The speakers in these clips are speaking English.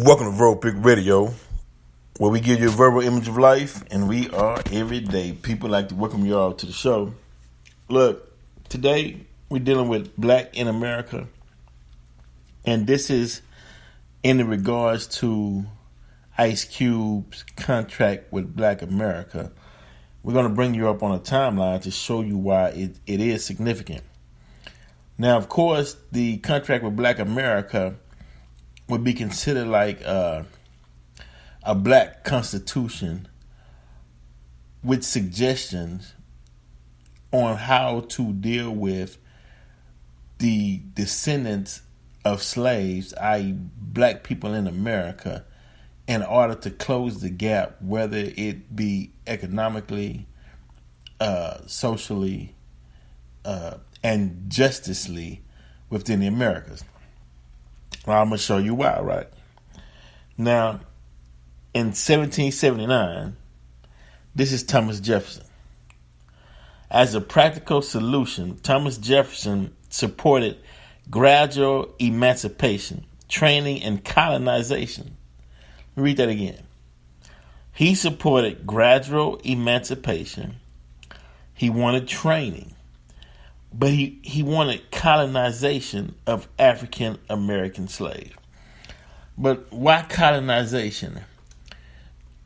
Welcome to Verbal Pick Radio, where we give you a verbal image of life, and we are everyday. People like to welcome you all to the show. Look, today we're dealing with Black in America, and this is in regards to Ice Cube's contract with Black America. We're going to bring you up on a timeline to show you why it is significant. Now, of course, the contract with Black America would be considered like a black constitution with suggestions on how to deal with the descendants of slaves, i.e. black people in America, in order to close the gap, whether it be economically, socially, and justicely within the Americas. Well, I'm going to show you why, right? Now, in 1779, this is Thomas Jefferson. As a practical solution, Thomas Jefferson supported gradual emancipation, training, and colonization. Let me read that again. He supported gradual emancipation. He wanted training. But he wanted colonization of African American slaves. But why colonization?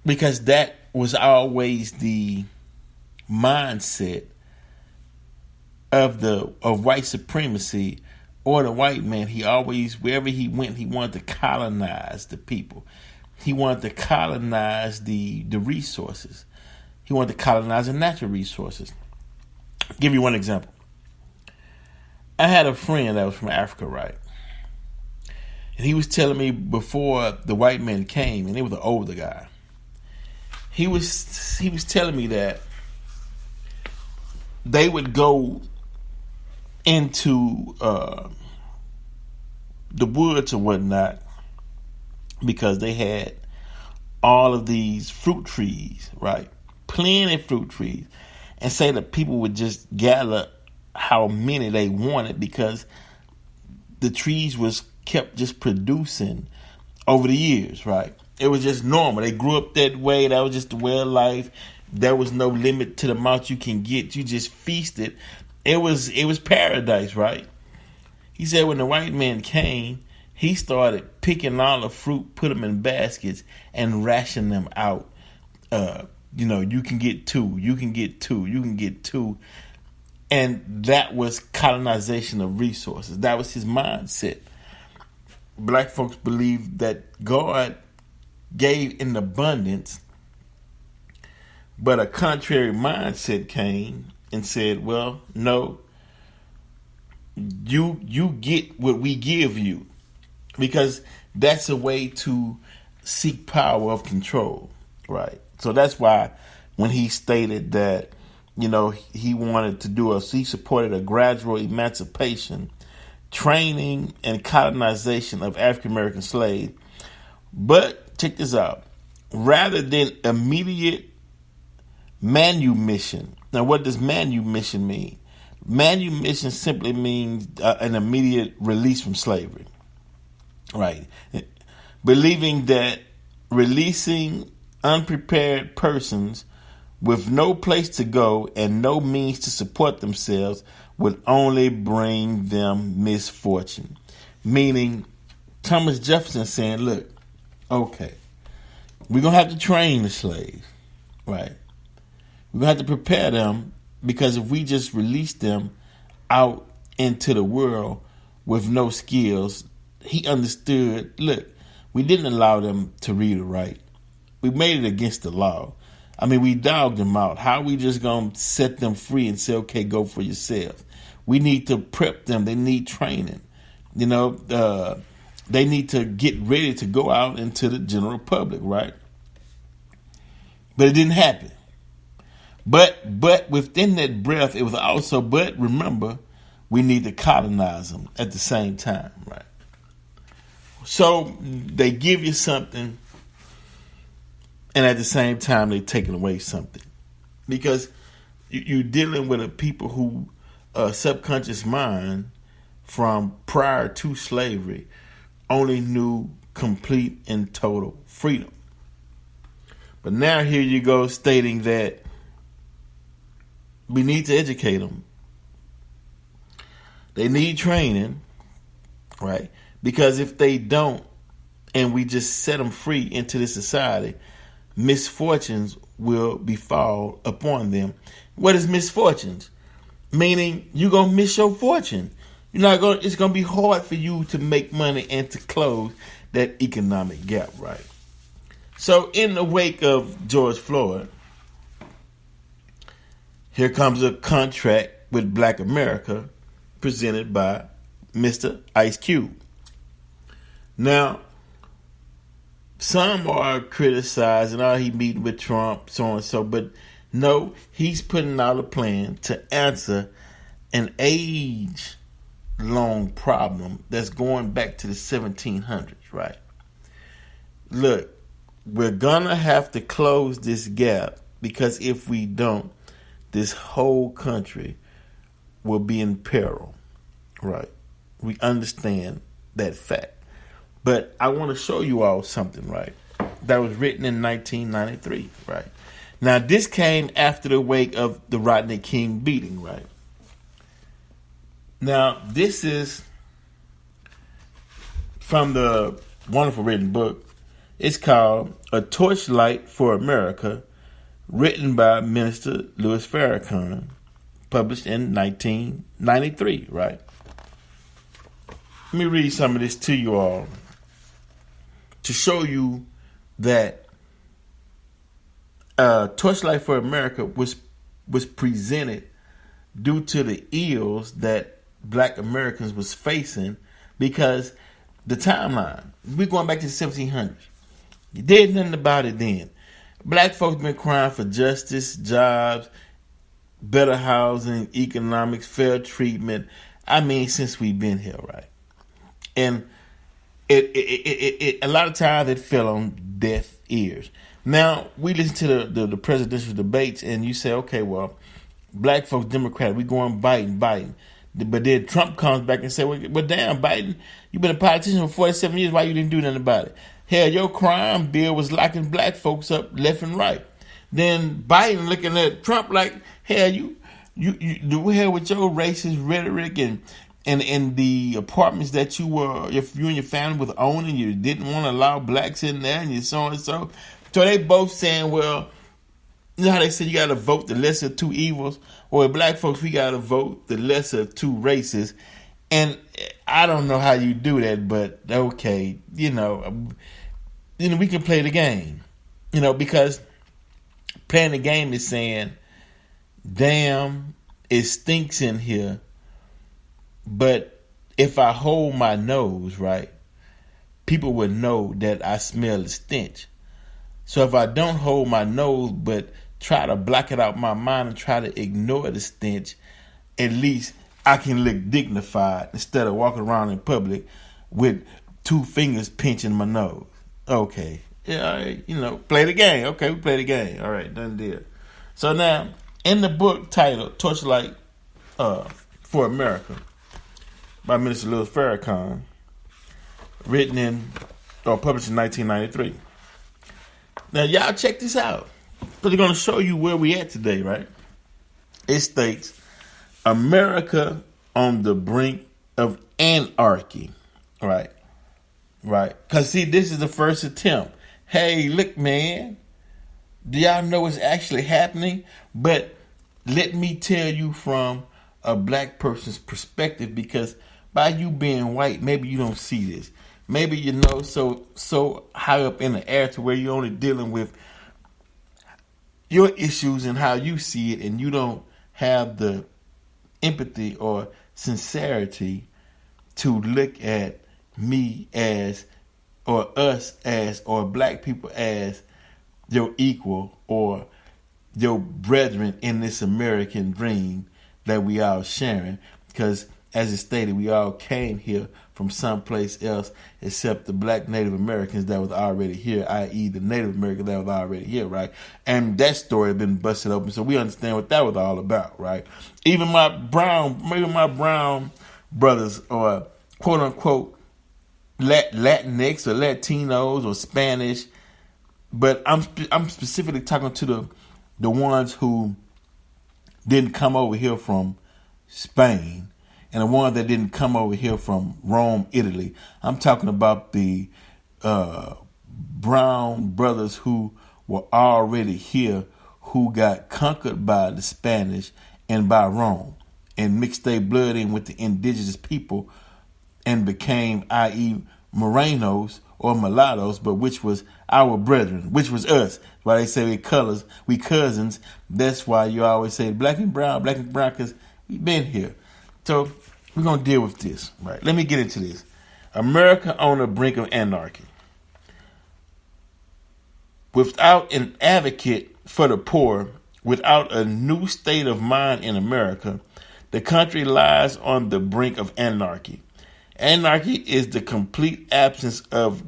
Because that was always the mindset of white supremacy or the white man. He always, wherever he went, he wanted to colonize the people. He wanted to colonize the resources. He wanted to colonize the natural resources. I'll give you one example. I had a friend that was from Africa, right? And he was telling me before the white men came, and he was an older guy. He was telling me that they would go into the woods or whatnot because they had all of these fruit trees, right? Plenty of fruit trees. And say that people would just gather how many they wanted because the trees was kept just producing over the years, right? It was just normal. They grew up that way. That was just the way of life. There was no limit to the amount you can get. You just feasted. It was paradise, right? He said when the white man came, he started picking all the fruit, put them in baskets, and ration them out. You can get two. You can get two. You can get two. And that was colonization of resources. That was his mindset. Black folks believed that God gave in abundance, but a contrary mindset came and said, well, no, you get what we give you, because that's a way to seek power of control, right? So that's why when he stated that, he wanted to he supported a gradual emancipation, training, and colonization of African American slaves. But check this out. Rather than immediate manumission. Now, what does manumission mean? Manumission simply means an immediate release from slavery. Right. Believing that releasing unprepared persons with no place to go and no means to support themselves would only bring them misfortune. Meaning, Thomas Jefferson saying, look, okay, we're going to have to train the slaves, right? We're going to have to prepare them, because if we just release them out into the world with no skills, he understood, look, we didn't allow them to read or write. We made it against the law. I mean, we dogged them out. How are we just going to set them free and say, okay, go for yourself? We need to prep them. They need training. They need to get ready to go out into the general public, right? But it didn't happen. But within that breath, it was also, but remember, we need to colonize them at the same time, right? So they give you something, and at the same time, they're taking away something. Because you're dealing with a people who subconscious mind from prior to slavery only knew complete and total freedom. But now here you go stating that we need to educate them. They need training, right? Because if they don't, and we just set them free into this society, misfortunes will befall upon them. What is misfortunes? Meaning you're gonna miss your fortune. You're not going. It's gonna be hard for you to make money and to close that economic gap, right? So, in the wake of George Floyd, here comes a contract with Black America presented by Mr. Ice Cube. Now, some are criticizing, he meeting with Trump, so on and so, but no, he's putting out a plan to answer an age-long problem that's going back to the 1700s, right? Look, we're gonna have to close this gap, because if we don't, this whole country will be in peril, right? We understand that fact. But I want to show you all something, right, that was written in 1993, right? Now, this came after the wake of the Rodney King beating, right? Now, this is from the wonderful written book. It's called A Torchlight for America, written by Minister Louis Farrakhan, published in 1993, right? Let me read some of this to you all to show you that Torchlight for America was presented due to the ills that Black Americans was facing, because the timeline, we're going back to the 1700s. You did nothing about it then. Black folks been crying for justice, jobs, better housing, economics, fair treatment. I mean, since we've been here, right? And it a lot of times it fell on deaf ears. Now, we listen to the presidential debates, and you say, okay, well, black folks, Democrat, we going Biden. But then Trump comes back and say, well, damn, Biden, you've been a politician for 47 years. Why you didn't do nothing about it? Hell, your crime bill was locking black folks up left and right. Then Biden looking at Trump like, hell, you do hell with your racist rhetoric and the apartments that you and your family was owning. You didn't want to allow blacks in there, and you so and so. So they both saying, well, you know how they said you got to vote the lesser of two evils? Well, black folks, we got to vote the lesser of two races. And I don't know how you do that, but okay, we can play the game, because playing the game is saying, damn, it stinks in here, but if I hold my nose, right, people would know that I smell the stench. So if I don't hold my nose but try to block it out my mind and try to ignore the stench, at least I can look dignified instead of walking around in public with two fingers pinching my nose. Okay. Yeah, all right, play the game. Okay, we play the game. All right, done deal. So now, in the book titled Torchlight for America by Minister Louis Farrakhan, published in 1993. Now, y'all check this out. Because they're going to show you where we at today, right? It states, America on the brink of anarchy, right? Right. Because, see, this is the first attempt. Hey, look, man, do y'all know what's actually happening? But let me tell you from a black person's perspective, because by you being white, maybe you don't see this. Maybe so high up in the air to where you're only dealing with your issues and how you see it, and you don't have the empathy or sincerity to look at me as, or us as, or black people as your equal or your brethren in this American dream that we all sharing. Because as it stated, we all came here from someplace else except the black Native Americans that was already here, i.e. the Native Americans that was already here, right? And that story had been busted open, so we understand what that was all about, right? Even my brown brothers, or quote unquote Latinx or Latinos or Spanish, but I'm specifically talking to the ones who didn't come over here from Spain and the ones that didn't come over here from Rome, Italy. I'm talking about the brown brothers who were already here, who got conquered by the Spanish and by Rome and mixed their blood in with the indigenous people and became, i.e., Morenos or mulattoes, but which was our brethren, which was us. Why they say we cousins. That's why you always say black and brown, because we've been here. So we're going to deal with this, right? Let me get into this. America on the brink of anarchy. Without an advocate for the poor, without a new state of mind in America, the country lies on the brink of anarchy. Anarchy is the complete absence of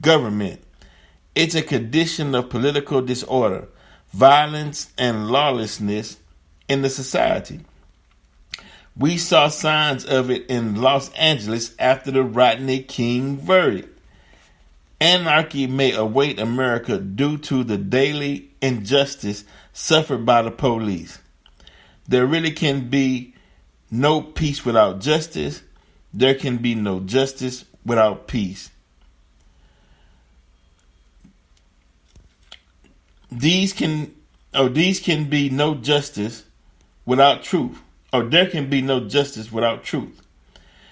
government. It's a condition of political disorder, violence, and lawlessness in the society. We saw signs of it in Los Angeles after the Rodney King verdict. Anarchy may await America due to the daily injustice suffered by the police. There really can be no peace without justice. There can be no justice without peace. These can be no justice without truth. Or there can be no justice without truth.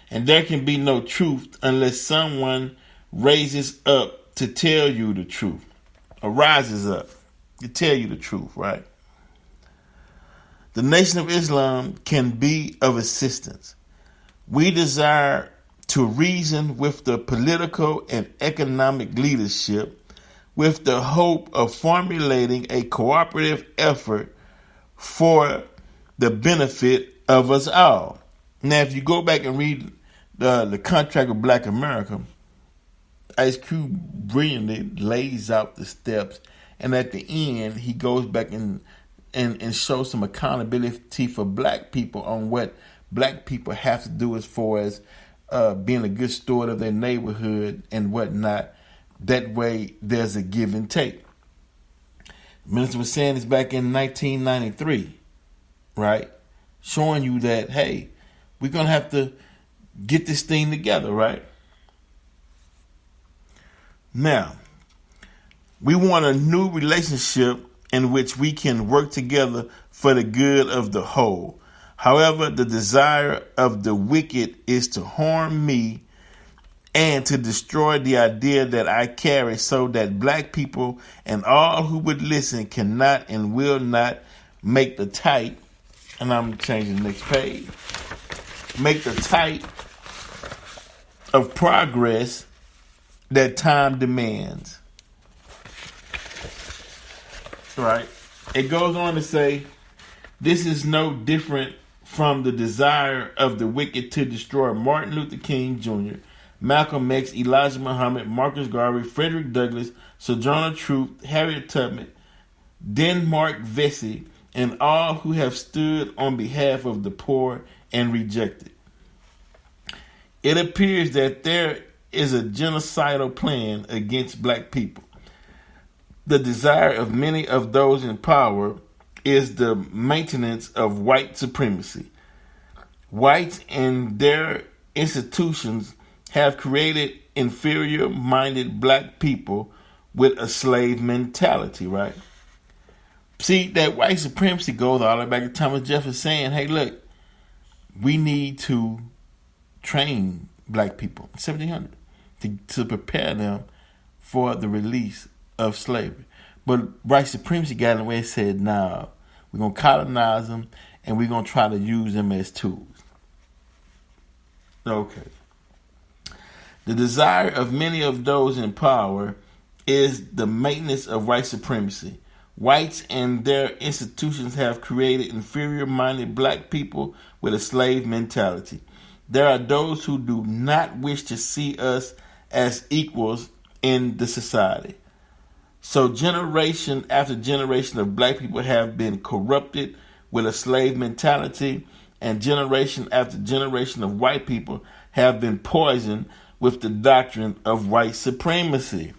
And there can be no truth unless someone raises up to tell you the truth. Or rises up to tell you the truth, right? The Nation of Islam can be of assistance. We desire to reason with the political and economic leadership with the hope of formulating a cooperative effort for the benefit of us all. Now, if you go back and read the Contract of Black America, Ice Cube brilliantly lays out the steps, and at the end, he goes back and shows some accountability for black people on what black people have to do as far as being a good steward of their neighborhood and whatnot. That way, there's a give and take. The minister was saying this back in 1993, right? Showing you that, hey, we're going to have to get this thing together, right? Now, we want a new relationship in which we can work together for the good of the whole. However, the desire of the wicked is to harm me and to destroy the idea that I carry, so that black people and all who would listen cannot and will not make the type, and I'm changing the next page, make the type of progress that time demands. Right? It goes on to say, this is no different from the desire of the wicked to destroy Martin Luther King Jr., Malcolm X, Elijah Muhammad, Marcus Garvey, Frederick Douglass, Sojourner Truth, Harriet Tubman, Denmark Vesey, and all who have stood on behalf of the poor and rejected. It appears that there is a genocidal plan against black people. The desire of many of those in power is the maintenance of white supremacy. Whites and their institutions have created inferior-minded black people with a slave mentality, right? See, that white supremacy goes all the way back to Thomas Jefferson saying, hey, look, we need to train black people, 1700, to prepare them for the release of slavery. But white supremacy got in the way and said, nah, we're going to colonize them and we're going to try to use them as tools. Okay. The desire of many of those in power is the maintenance of white supremacy. Whites and their institutions have created inferior-minded black people with a slave mentality. There are those who do not wish to see us as equals in the society. So generation after generation of black people have been corrupted with a slave mentality, and generation after generation of white people have been poisoned with the doctrine of white supremacy.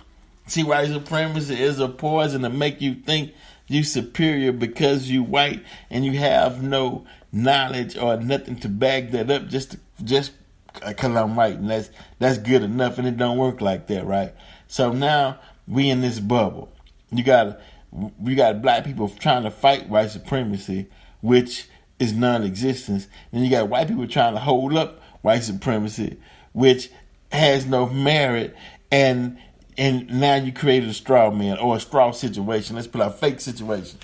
See, white supremacy is a poison to make you think you superior because you white and you have no knowledge or nothing to back that up just because I'm white, and that's good enough, and it don't work like that, right? So now we in this bubble. We got black people trying to fight white supremacy, which is non-existence. Then you got white people trying to hold up white supremacy, which has no merit, and now you created a straw man or a straw situation. Let's put a fake situation,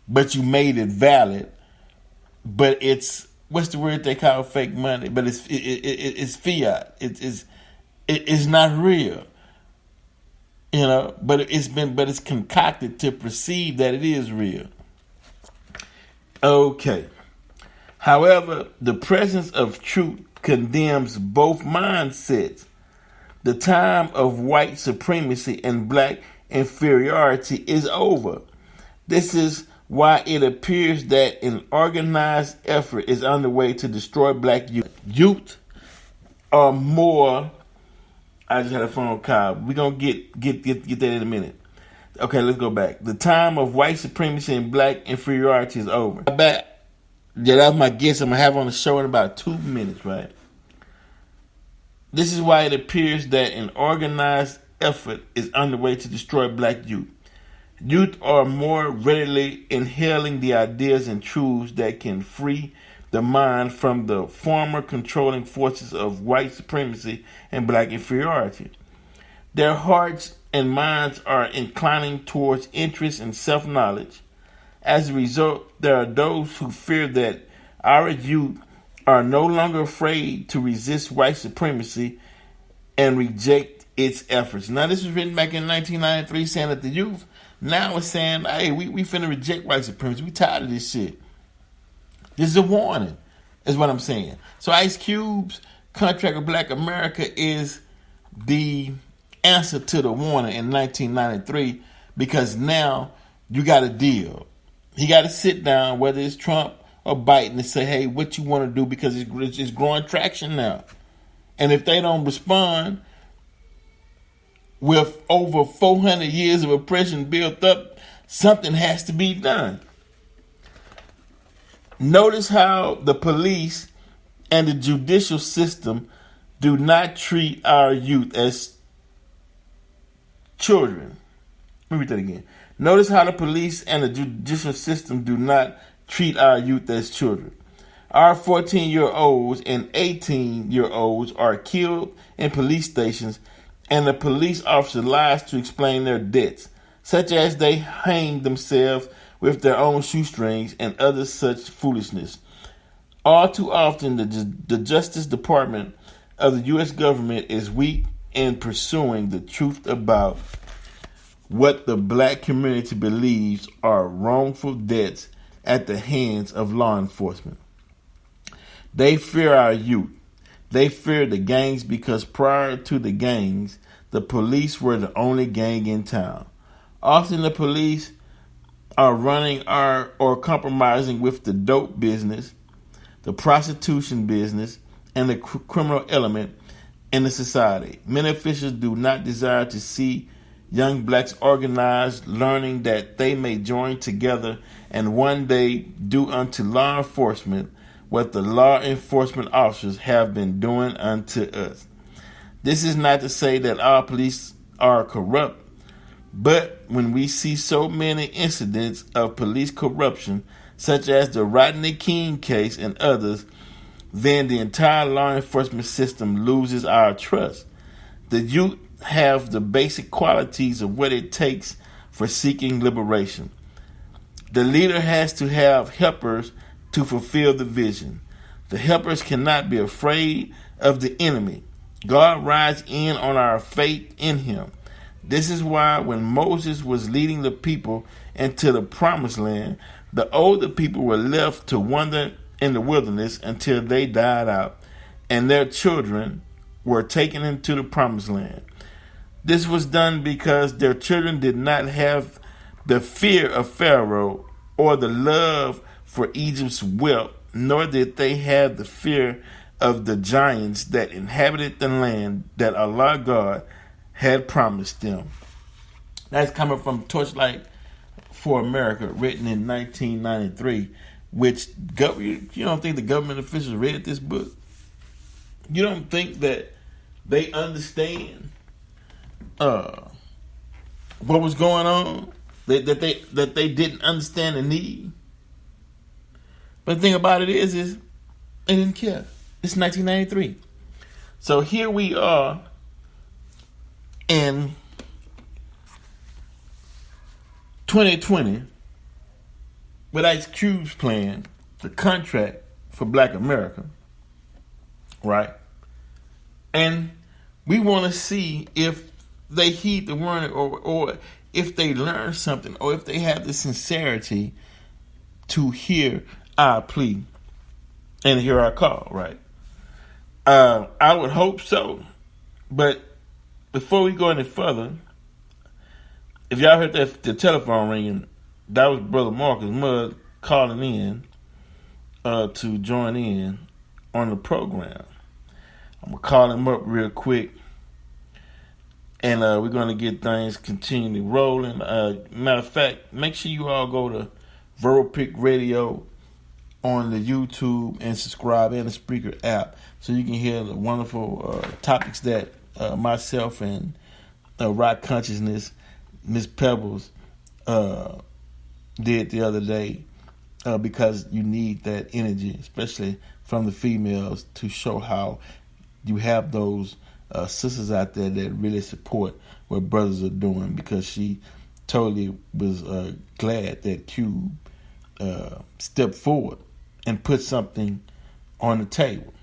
but you made it valid. But it's, what's the word they call fake money? But it's fiat. It's not real, But it's concocted to perceive that it is real. Okay. However, the presence of truth condemns both mindsets. The time of white supremacy and black inferiority is over. This is why it appears that an organized effort is underway to destroy black youth. Youth are more. I just had a phone call. We're gonna get that in a minute. Okay, let's go back. The time of white supremacy and black inferiority is over. Back. Yeah, that's my guess. I'm gonna have on the show in about 2 minutes, right? This is why it appears that an organized effort is underway to destroy black youth. Youth are more readily inhaling the ideas and truths that can free the mind from the former controlling forces of white supremacy and black inferiority. Their hearts and minds are inclining towards interest and self-knowledge. As a result, there are those who fear that our youth are no longer afraid to resist white supremacy and reject its efforts. Now, this was written back in 1993 saying that the youth now is saying, hey, we finna reject white supremacy. We tired of this shit. This is a warning, is what I'm saying. So Ice Cube's Contract with Black America is the answer to the warning in 1993, because now you got a deal. He got to sit down, whether it's Trump or Biden, and say, hey, what you want to do, because it's growing traction now. And if they don't respond with over 400 years of oppression built up, something has to be done. Notice how the police and the judicial system do not treat our youth as children. Let me read that again. Notice how the police and the judicial system do not treat our youth as children. Our 14-year-olds and 18-year-olds are killed in police stations, and the police officer lies to explain their debts, such as they hang themselves with their own shoestrings and other such foolishness. All too often, the Justice Department of the U.S. government is weak in pursuing the truth about what the black community believes are wrongful deaths at the hands of law enforcement. They fear our youth. They fear the gangs because prior to the gangs, the police were the only gang in town. Often the police are running or compromising with the dope business, the prostitution business, and the criminal element in the society. Many officials do not desire to see young blacks organized, learning that they may join together and one day do unto law enforcement what the law enforcement officers have been doing unto us. This is not to say that all police are corrupt, but when we see so many incidents of police corruption, such as the Rodney King case and others, then the entire law enforcement system loses our trust. The youth have the basic qualities of what it takes for seeking liberation. The leader has to have helpers to fulfill the vision. The helpers cannot be afraid of the enemy. God rides in on our faith in him. This is why when Moses was leading the people into the promised land, the older people were left to wander in the wilderness until they died out, and their children were taken into the promised land. This was done because their children did not have the fear of Pharaoh or the love for Egypt's wealth, nor did they have the fear of the giants that inhabited the land that Allah God had promised them. That's coming from Torchlight for America, written in 1993, which you don't think the government officials read this book? You don't think that they understand what was going on? That they didn't understand the need? But the thing about it is they didn't care. It's 1993. So here we are in 2020 with Ice Cube's plan, the contract for Black America, right? And we want to see if they heed the warning or if they learn something or if they have the sincerity to hear our plea and hear our call, right? I would hope so. But before we go any further, if y'all heard the telephone ringing, that was Brother Marcus Mudd calling in to join in on the program. I'm going to call him up real quick. And we're going to get things continually rolling. Matter of fact, make sure you all go to Verbal Pick Radio on the YouTube and subscribe in the Spreaker app so you can hear the wonderful topics that myself and Rock Consciousness, Miss Pebbles, did the other day because you need that energy, especially from the females, to show how you have those sisters out there that really support what brothers are doing, because she totally was glad that Cube stepped forward and put something on the table,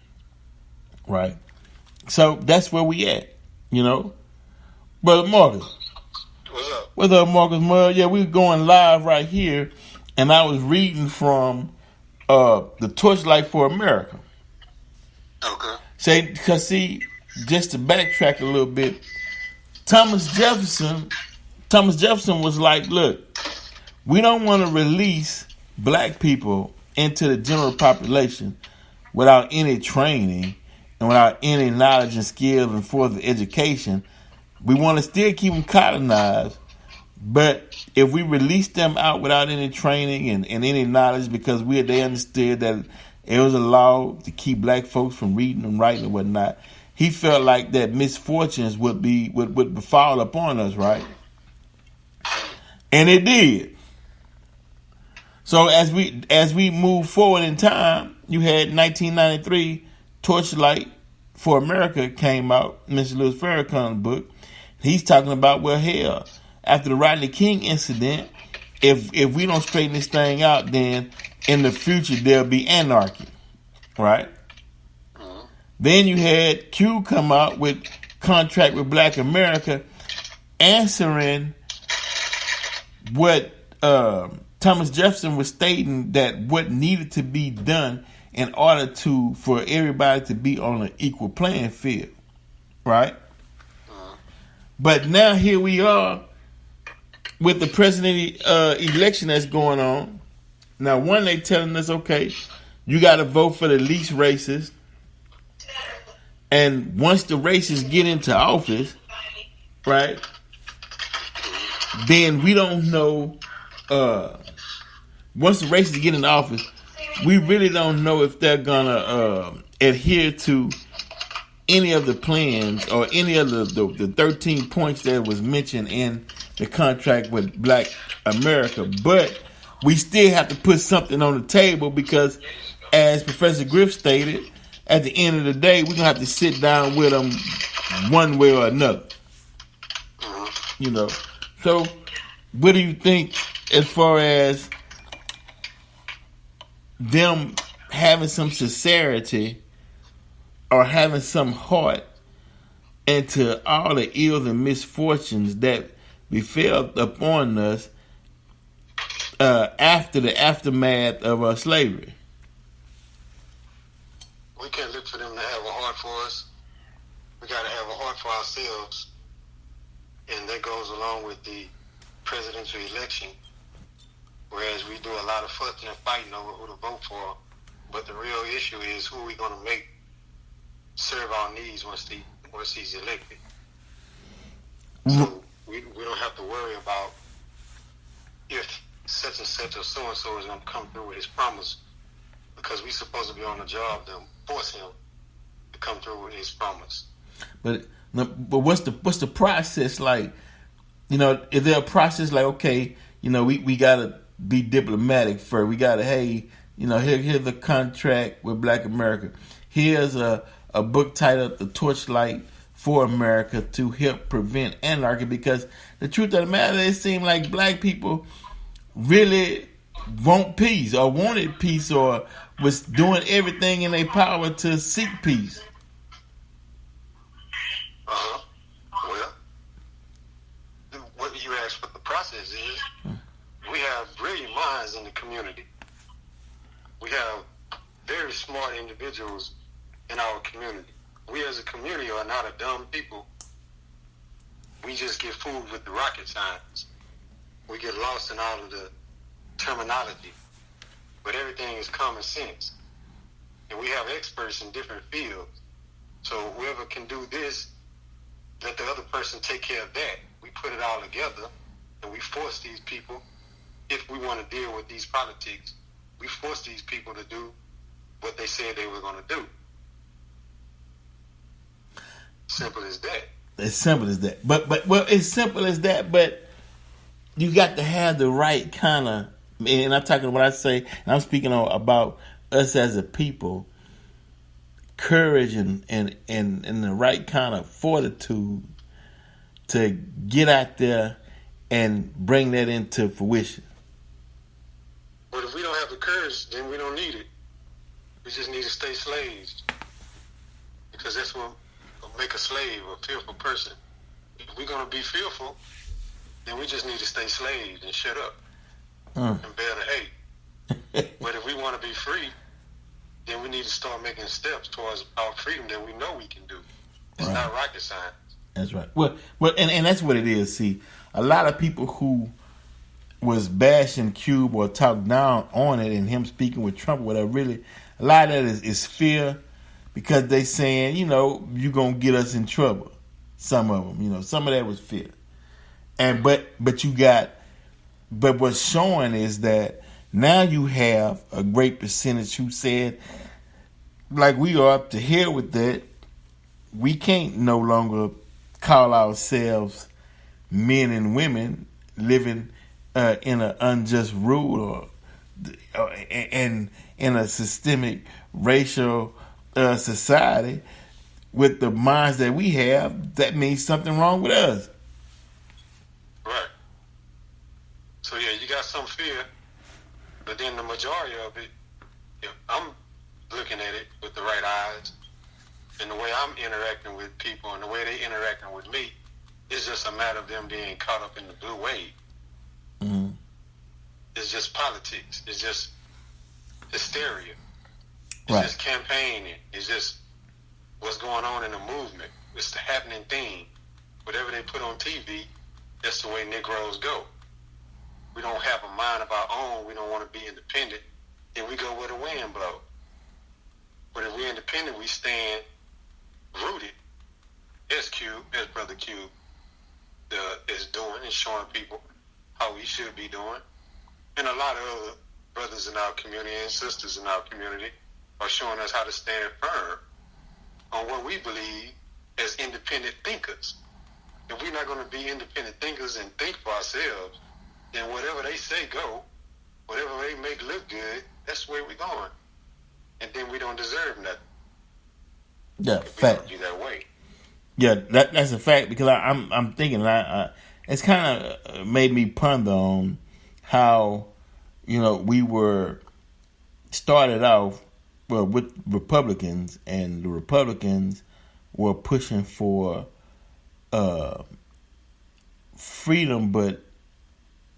right? So that's where we at, you know. Brother Marcus. What's up? What's up, Marcus Mudd? Yeah, we're going live right here, and I was reading from the Torchlight for America. Okay. Because see, just to backtrack a little bit, Thomas Jefferson was like, look, we don't want to release black people into the general population without any training and without any knowledge and skill and further education. We want to still keep them colonized, but if we release them out without any training and any knowledge, because they understood that it was a law to keep black folks from reading and writing and whatnot, he felt like that misfortunes would befall upon us, right? And it did. So as we move forward in time, you had 1993, Torchlight for America came out, Mr. Louis Farrakhan's book. He's talking about, well, hell, after the Rodney King incident, if we don't straighten this thing out, then in the future there'll be anarchy, right? Then you had Q come out with Contract with Black America, answering what Thomas Jefferson was stating, that what needed to be done in order for everybody to be on an equal playing field, right? But now here we are with the president election that's going on. Now, one, they telling us, okay, you got to vote for the least racist. And once the racists get into office, right, then we don't know, once the racists get in office, we really don't know if they're going to adhere to any of the plans or any of the 13 points that was mentioned in the contract with Black America. But we still have to put something on the table, because as Professor Griff stated, at the end of the day, we're going to have to sit down with them one way or another. You know. So, what do you think as far as them having some sincerity or having some heart into all the ills and misfortunes that befell upon us after the aftermath of slavery? We can't look for them to have a heart for us. We got to have a heart for ourselves. And that goes along with the presidential election. Whereas we do a lot of fussing and fighting over who to vote for. But the real issue is, who are we going to make serve our needs once he's elected. Mm-hmm. So we don't have to worry about if such and such or so and so is going to come through with his promise, because we're supposed to be on the job to force him to come through with his promise. But what's the process like? Is there a process like, okay, we gotta be diplomatic first. We gotta, hey, here's a contract with Black America. Here's a book titled The Torchlight for America to help prevent anarchy. Because the truth of the matter, it seems like black people really want peace or wanted peace or was doing everything in their power to seek peace. Well, what you asked what the process is, we have brilliant minds in the community. We have very smart individuals in our community. We as a community are not a dumb people. We just get fooled with the rocket science. We get lost in all of the terminology. But everything is common sense. And we have experts in different fields. So whoever can do this, let the other person take care of that. We put it all together and we force these people, if we want to deal with these politics, we force these people to do what they said they were going to do. Simple as that. As simple as that. But well, it's simple as that, but you got to have the right kind of, and I'm talking what I say, and I'm speaking about us as a people, courage and the right kind of fortitude to get out there and bring that into fruition. But if we don't have the courage, then we don't need it. We just need to stay slaves. Because that's what will make a slave, a fearful person. If we're going to be fearful, then we just need to stay slaves and shut up and bear the hate. But if we want to be free, then we need to start making steps towards our freedom that we know we can do. It's right. Not rocket science. That's right. Well, and that's what it is. See, a lot of people who was bashing Cube or talked down on it and him speaking with Trump or whatever, really, a lot of that is fear, because they saying, you're going to get us in trouble. Some of them, some of that was fear. And but what's showing is that now you have a great percentage who said, like we are up to hell with that. We can't no longer call ourselves men and women living in an unjust rule and in a systemic racial society with the minds that we have. That means something wrong with us. Right. So yeah, you got some fear, but then the majority of it, if I'm looking at it with the right eyes, and the way I'm interacting with people and the way they interacting with me, it's just a matter of them being caught up in the blue wave. Mm-hmm. It's just politics. It's just hysteria. It's right. just campaigning. It's just what's going on in the movement. It's the happening thing. Whatever they put on TV, that's the way Negroes go. We don't have a mind of our own. We don't want to be independent. Then we go where the wind blows. But if we're independent, we stand rooted, as Brother Cube is doing and showing people how we should be doing. And a lot of other brothers in our community and sisters in our community are showing us how to stand firm on what we believe as independent thinkers. If we're not going to be independent thinkers and think for ourselves, then whatever they say go, whatever they make look good, that's the way we're going. And then we don't deserve nothing. Yeah, fact. We don't do that way. Yeah, that's a fact, because I'm thinking it's kind of made me ponder on how we were started off with Republicans, and the Republicans were pushing for freedom,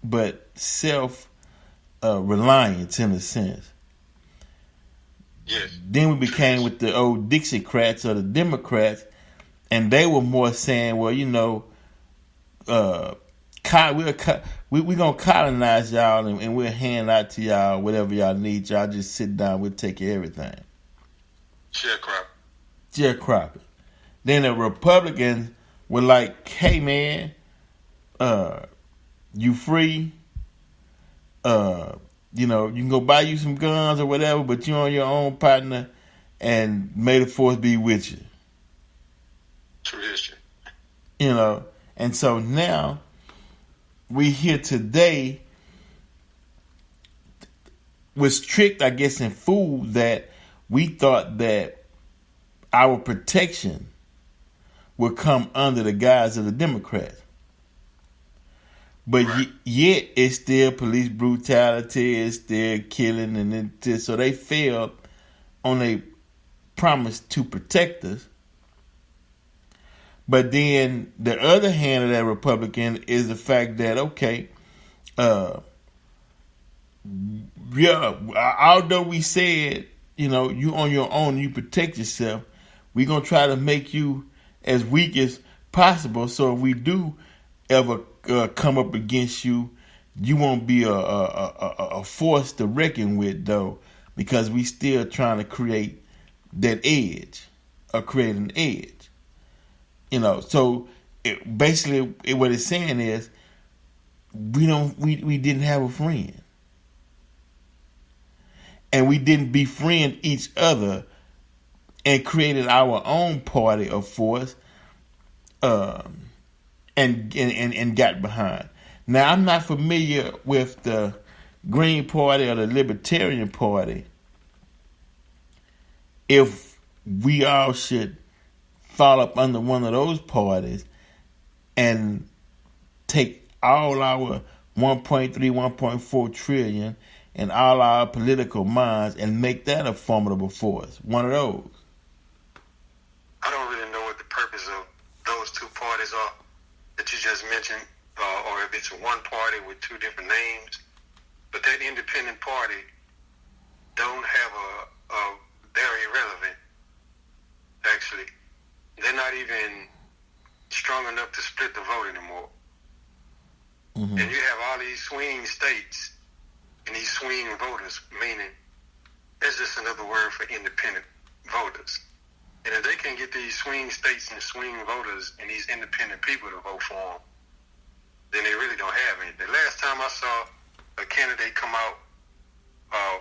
but self reliance in a sense. Yes. Then we became with the old Dixiecrats or the Democrats, and they were more saying, well, we're going to colonize y'all and we'll hand out to y'all whatever y'all need. Y'all just sit down, we'll take care of everything. Sharecrop. sharecropping. Then the Republicans were like, "Hey man, you free? You know, you can go buy you some guns or whatever, but you on your own, partner, and may the force be with you." Tradition. You know, and so now we here today was tricked, I guess, and fooled that we thought that our protection would come under the guise of the Democrats. But Right. yet it's still police brutality, it's still killing, and so they failed on a promise to protect us. But then the other hand of that Republican is the fact that, okay, yeah, although we said, you know, you on your own, you protect yourself, we're going to try to make you as weak as possible. So if we do ever come up against you, you won't be a force to reckon with, though, because we still trying to create that edge, or create an edge. You know, so basically what it's saying is we didn't have a friend. And we didn't befriend each other and created our own party of force, and got behind. Now, I'm not familiar with the Green Party or the Libertarian Party. If we all should fall up under one of those parties and take all our 1.3, 1.4 trillion and all our political minds and make that a formidable force. One of those. I don't really know what the purpose of those two parties are that you just mentioned, or if it's one party with two different names. But that independent party don't have they're irrelevant, actually. They're not even strong enough to split the vote anymore. Mm-hmm. And you have all these swing states and these swing voters, meaning that's just another word for independent voters. And if they can get these swing states and swing voters and these independent people to vote for them, then they really don't have anything. The last time I saw a candidate come out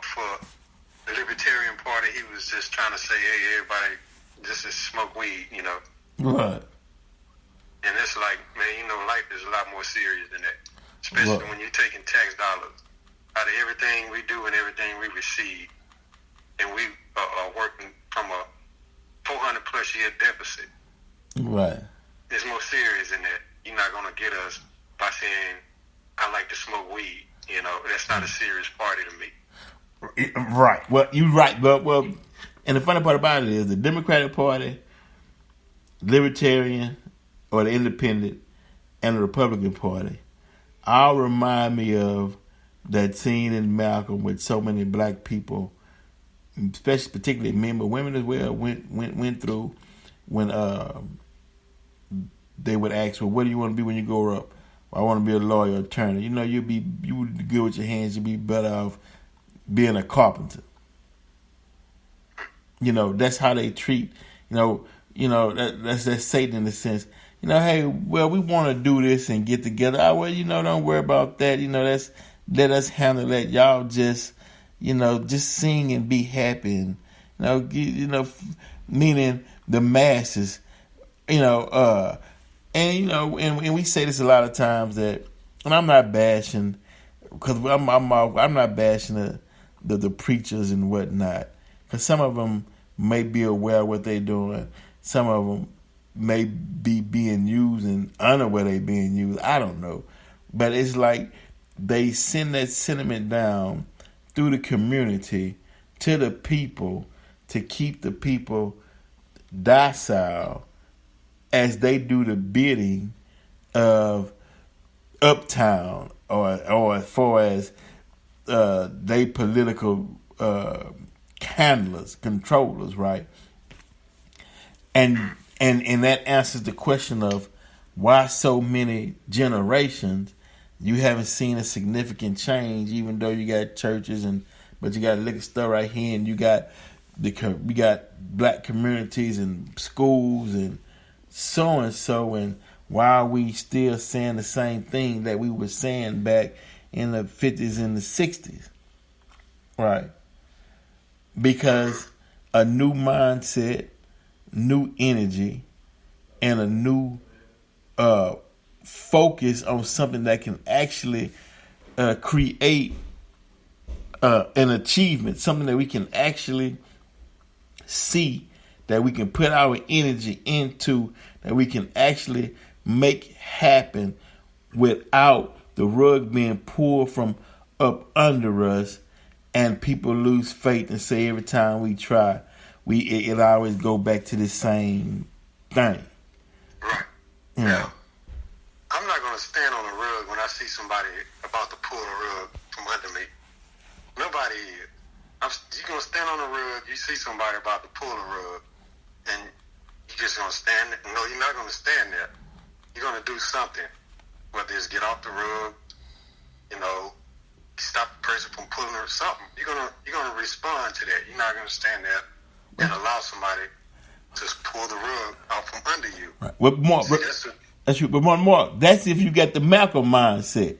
for the Libertarian Party, he was just trying to say, hey, everybody, just smoke weed, you know. Right. And it's like, man, you know, life is a lot more serious than that. Especially when you're taking tax dollars out of everything we do and everything we receive. And we are working from a 400 plus year deficit. Right. It's more serious than that. You're not going to get us by saying, I like to smoke weed. You know, that's not a serious party to me. Right. Well, you're right. Well, and the funny part about it is the Democratic Party, Libertarian, or the Independent, and the Republican Party all remind me of that scene in Malcolm with so many black people, especially particularly men, but women as well, went through when they would ask, well, what do you want to be when you grow up? Well, I want to be a lawyer, attorney. You know, you would be good with your hands. You'd be better off being a carpenter. You know, that's how they treat. That's Satan in a sense. You know, hey, well, we want to do this and get together. Oh, well, you know, don't worry about that. You know, let us handle that. Y'all just sing and be happy. And, meaning the masses. And we say this a lot of times that, and I'm not bashing, because I'm not bashing the preachers and whatnot, because some of them may be aware of what they're doing. Some of them may be being used and unaware they're being used. I don't know. But it's like they send that sentiment down through the community to the people to keep the people docile as they do the bidding of uptown or as far as they political handlers, controllers, right? And that answers the question of why so many generations you haven't seen a significant change, even though you got churches but you got a liquor store right here, and you got we got black communities and schools and so, and why are we still saying the same thing that we were saying back in the 50s and the 60s? Right. Because a new mindset, new energy, and a new focus on something that can actually create an achievement, something that we can actually see, that we can put our energy into, that we can actually make happen without the rug being pulled from up under us, and people lose faith and say every time we try, it always go back to the same thing. Right. You know. I'm not going to stand on the rug when I see somebody about to pull the rug from under me. Nobody is. You're going to stand on the rug, you see somebody about to pull the rug, and you're just going to stand there. No, you're not going to stand there. You're going to do something, whether it's get off the rug, stop the person from pulling or something. You're gonna respond to that. You're not going to stand there and allow somebody to pull the rug out from under you. Right. But that's if you got the Malcolm mindset.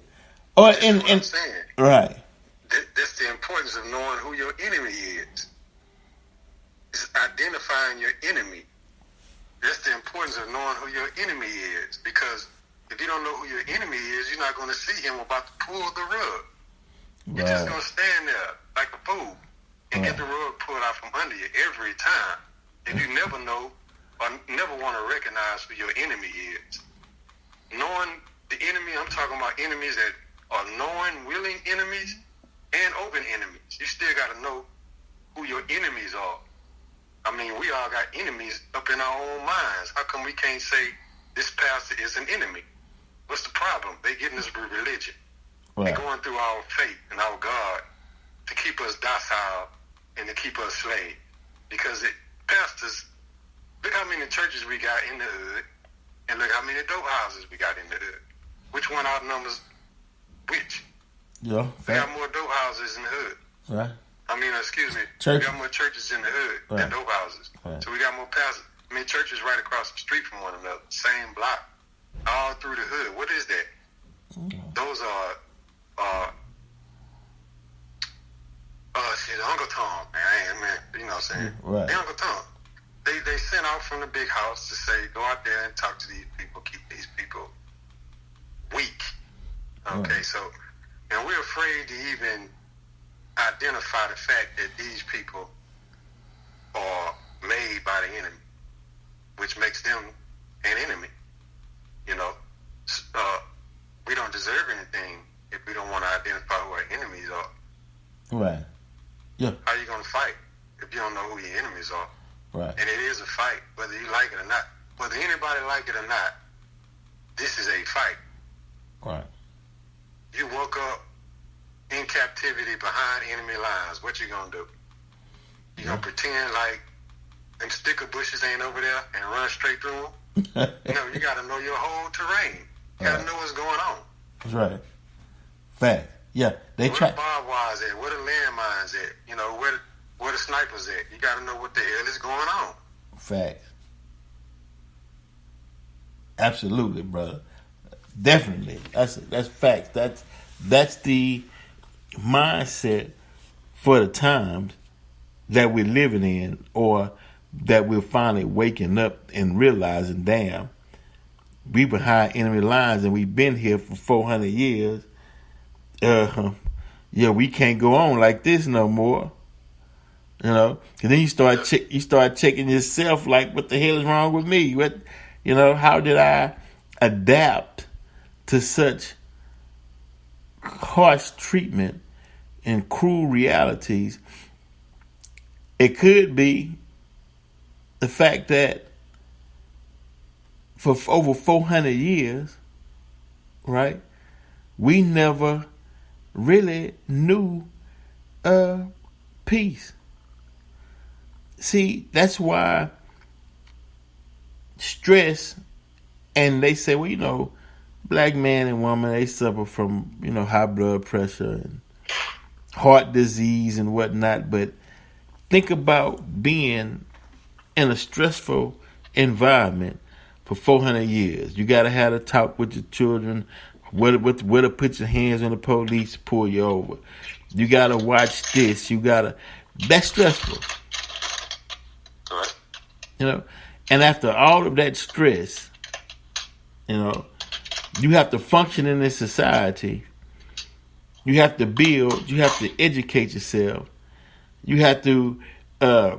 Or that's what I'm saying. Right. That's the importance of knowing who your enemy is. It's identifying your enemy. That's the importance of knowing who your enemy is. Because if you don't know who your enemy is, you're not going to see him about to pull the rug. You're just going to stand there like a fool and get the rug pulled out from under you every time. And you never know or never want to recognize who your enemy is. Knowing the enemy, I'm talking about enemies that are knowing, willing enemies and open enemies. You still got to know who your enemies are. I mean, we all got enemies up in our own minds. How come we can't say this pastor is an enemy? What's the problem? They getting us with religion. Right. They're going through our faith and our God to keep us docile and to keep us slaves. Because pastors, look how many churches we got in the hood, and look how many dope houses we got in the hood. Which one outnumbers which? Yeah. We got more dope houses in the hood. Right. We got more churches in the hood than dope houses. Right. So we got more pastors. Churches right across the street from one another, same block, all through the hood. What is that? Those are Uncle Tom, man. You know what I'm saying? Right. The Uncle Tom. They sent out from the big house to say, go out there and talk to these people, keep these people weak. Okay, right. So, and we're afraid to even identify the fact that these people are made by the enemy, which makes them an enemy. We don't deserve anything if we don't want to identify who our enemies are. Right. Yeah. How are you going to fight if you don't know who your enemies are? Right. And it is a fight, whether you like it or not. Whether anybody like it or not, this is a fight. Right. You woke up in captivity behind enemy lines. What you going to do? You going to pretend like them sticker bushes ain't over there and run straight through them? You got to know your whole terrain. You got to know what's going on. That's right. Fact. Yeah. Where the barbed wires at? Where the landmines at? Where the snipers at? You got to know what the hell is going on. Fact. Absolutely, brother. Definitely. That's facts. That's the mindset for the times that we're living in, or that we're finally waking up and realizing, damn, we behind enemy lines and we've been here for 400 years. We can't go on like this no more. And then you start checking yourself, like, what the hell is wrong with me? How did I adapt to such harsh treatment and cruel realities? It could be the fact that for over 400 years, right, we never really knew peace. See, that's why stress, and they say, well, black man and woman, they suffer from, high blood pressure and heart disease and whatnot, but think about being in a stressful environment for 400 years. You got to have a talk with your children, where to put your hands on the police to pull you over. You got to watch this. That's stressful. Correct. You know, and after all of that stress, you know, you have to function in this society. You have to build. You have to educate yourself. You have to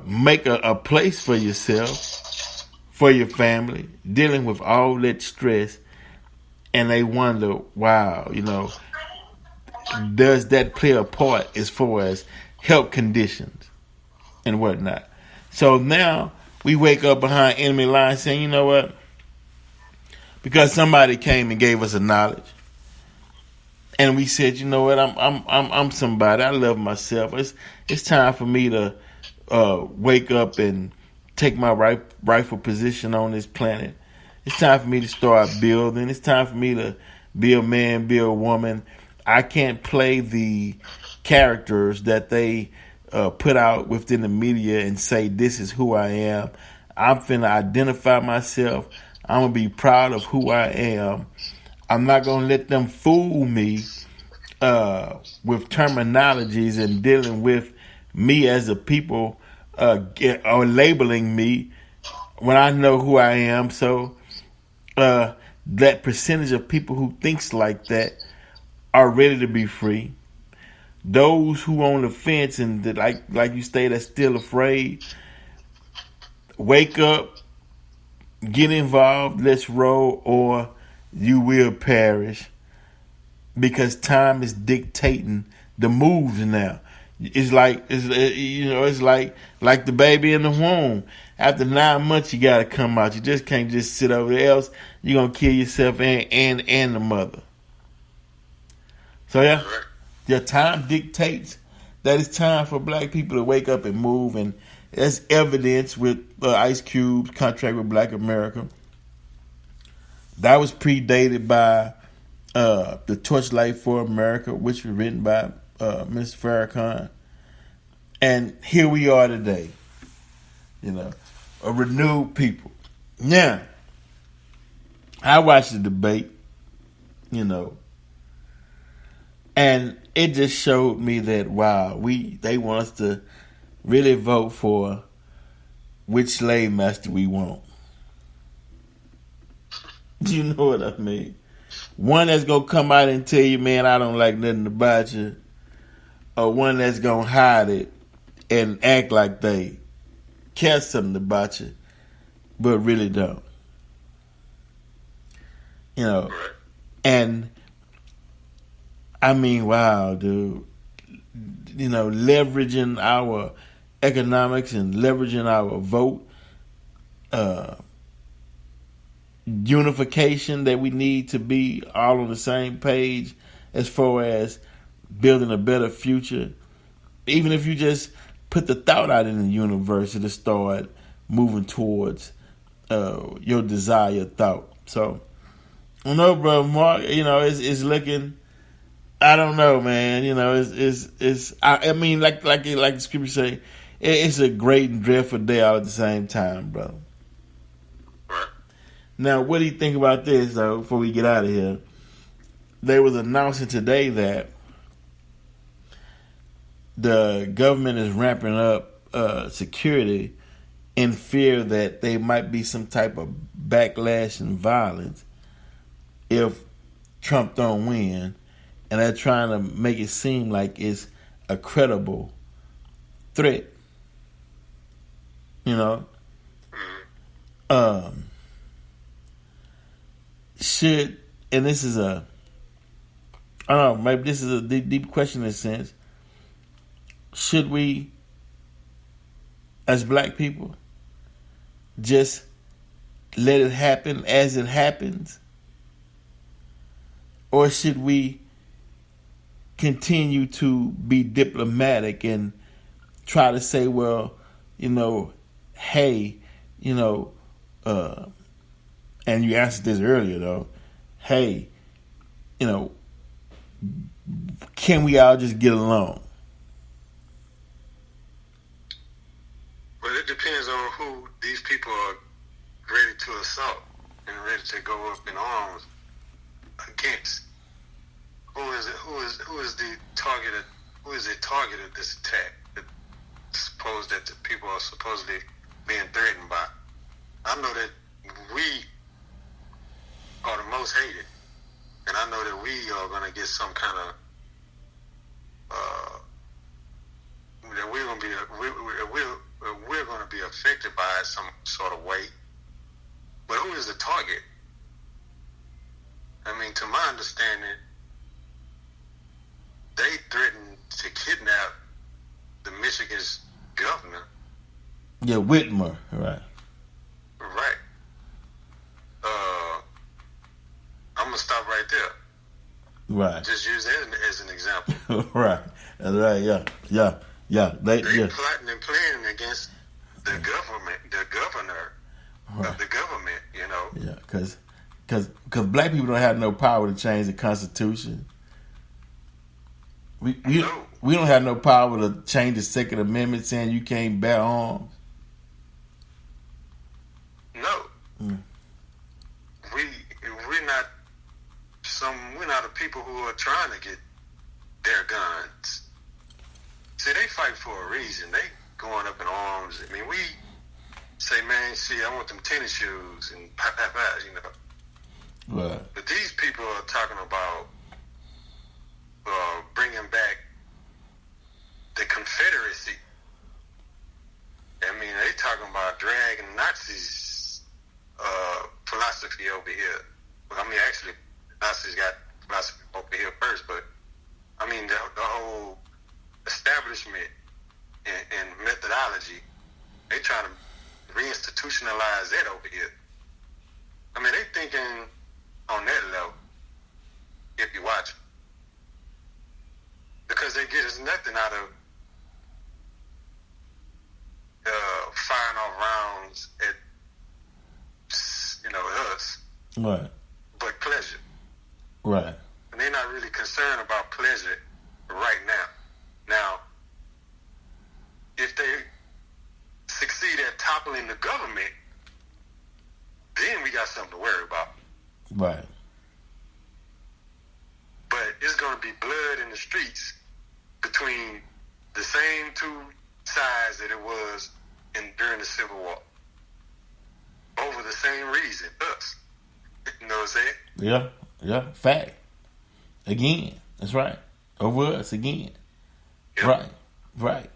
make a place for yourself, for your family, dealing with all that stress. And they wonder, wow, you know, does that play a part as far as health conditions and whatnot? So now we wake up behind enemy lines saying, you know what? Because somebody came and gave us a knowledge, and we said, you know what? I'm somebody. I love myself. It's time for me to wake up and take my rightful position on this planet. It's time for me to start building. It's time for me to be a man, be a woman. I can't play the characters that they put out within the media and say, this is who I am. I'm finna identify myself. I'm going to be proud of who I am. I'm not going to let them fool me with terminologies and dealing with me as a people or labeling me when I know who I am. So that percentage of people who thinks like that are ready to be free. Those who on the fence and that, like you say, that's still afraid, wake up, get involved, let's roll, or you will perish, because time is dictating the moves now. It's like it's like the baby in the womb. After 9 months, you gotta come out. You just can't just sit over there, else you're gonna kill yourself and the mother. So yeah, your time dictates that it's time for black people to wake up and move, and that's evidence with Ice Cube's contract with Black America. That was predated by the Torchlight for America, which was written by Mr. Farrakhan. And here we are today, you know, a renewed people. Now, I watched the debate, you know, and it just showed me that, wow, they want us to really vote for which slave master we want. Do you know what I mean? One that's going to come out and tell you, man, I don't like nothing about you. Or one that's going to hide it and act like they care something about you, but really don't. You know, and I mean, wow, dude. You know, leveraging our economics and leveraging our vote, unification that we need to be all on the same page as far as building a better future. Even if you just put the thought out in the universe to start moving towards your desired thought. So, I know, bro, Mark, you know, it's looking, I don't know, man. You know, I mean, like the scripture say, it's a great and dreadful day all at the same time, brother. Now, what do you think about this, though, before we get out of here? They was announcing today that the government is ramping up security in fear that there might be some type of backlash and violence if Trump don't win. And they're trying to make it seem like it's a credible threat. You know? And this is I don't know, maybe this is a deep question in a sense. Should we, as black people, just let it happen as it happens? Or should we continue to be diplomatic and try to say, well, you know, hey, you know, and you answered this earlier, though, hey, you know, can we all just get along? it depends on who these people are ready to assault and ready to go up in arms against. Who is the target? Who is the target of this attack? Suppose that the people are supposedly being threatened by. I know that we are the most hated, and I know that we are going to get some kind of that we're going to be affected by it some sort of way. But who is the target? I mean, to my understanding, they threatened to kidnap the Michigan's governor. Yeah, Whitmer, right. Right. I'm going to stop right there. Right. Just use that as an example. Right. That's right, yeah. They plotting and planning against the governor right. of the government, you know. Yeah, because black people don't have no power to change the Constitution. We don't have no power to change the Second Amendment saying you can't bear arms. No. We're not the people who are trying to get their guns. See, they fight for a reason. They going up in arms. I mean, we say, man, see, I want them tennis shoes and you know. Right. But these people are talking about bringing back the Confederacy. I mean, they talking about dragging Nazis' philosophy over here. I mean, actually, Nazis got philosophy over here first, but I mean, the whole establishment and methodology, they trying to reinstitutionalize that over here. I mean, they thinking on that level, if you watch them. Because they get us nothing out of firing off rounds at, us. Right. But pleasure. Right. And they're not really concerned about pleasure right now. Now, if they succeed at toppling the government, then we got something to worry about. Right. But it's going to be blood in the streets between the same two sides that it was during the Civil War. Over the same reason, us. You know what I'm saying? Yeah. Fact. Again. That's right. Over us again. Yep. Right.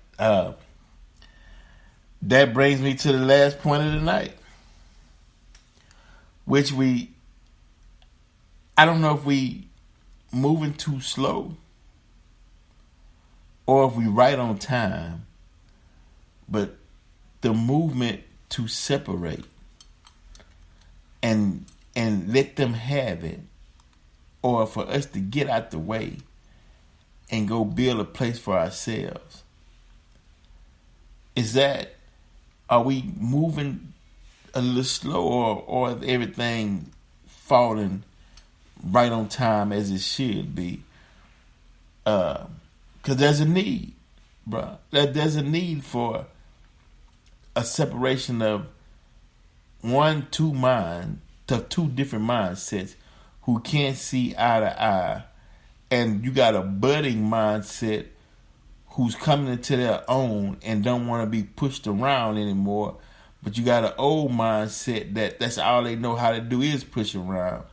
That brings me to the last point of the night. Which I don't know if we moving too slow or if we right on time, but the movement to separate and let them have it, or for us to get out the way and go build a place for ourselves. Are we moving a little slow, or is everything falling right on time as it should be? Because there's a need, bro. There's a need for a separation of two different mindsets who can't see eye to eye, and you got a budding mindset who's coming into their own and don't want to be pushed around anymore, but you got an old mindset that's all they know how to do is push around.